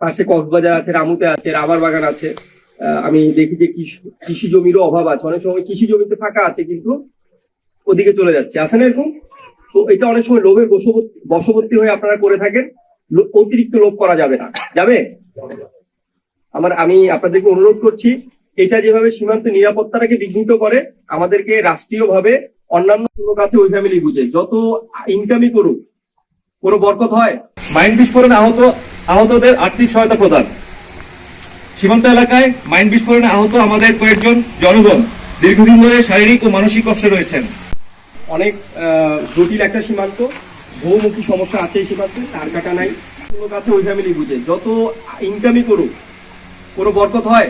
পাশে কক্সবাজার আছে, রামুতে আছে, রাবার বাগান আছে। আমি দেখি যে কৃষি জমিরও অভাব আছে, অনেক সময় কৃষি জমিতে ফাঁকা আছে কিন্তু ওদিকে চলে যাচ্ছে, আছে না এরকম? তো এটা অনেক সময় লোভের বশবর্তী হয়ে আপনারা করে থাকেন। অতিরিক্ত লোভ করা যাবে না, যাবে? আমি আপনাদেরকে অনুরোধ করছি, এটা যেভাবে সীমান্ত নিরাপত্তাটাকে বিঘ্নিত করে, আমাদেরকে রাষ্ট্রীয়ভাবে অন্যান্য লোক আছে ওই ফ্যামিলি বুঝে যত ইনকামই করুক কোনো বরকত হয়? মাইন বিস্ফোরণে আহতদের আর্থিক সহায়তা প্রদান। সীমান্ত এলাকায় মাইন বিস্ফোরণে আহত আমাদের কয়েকজন জনগণ দীর্ঘদিন ধরে শারীরিক ও মানসিক কষ্টে রয়েছেন। অনেক জটিল একটা সীমান্ত, বহুমুখী সমস্যা আছে এই সীমান্তে, তার কাটা নাই। লোক আছে ওই ফ্যামিলি বুঝে যত ইনকামই করুক কোনো বরকত হয়?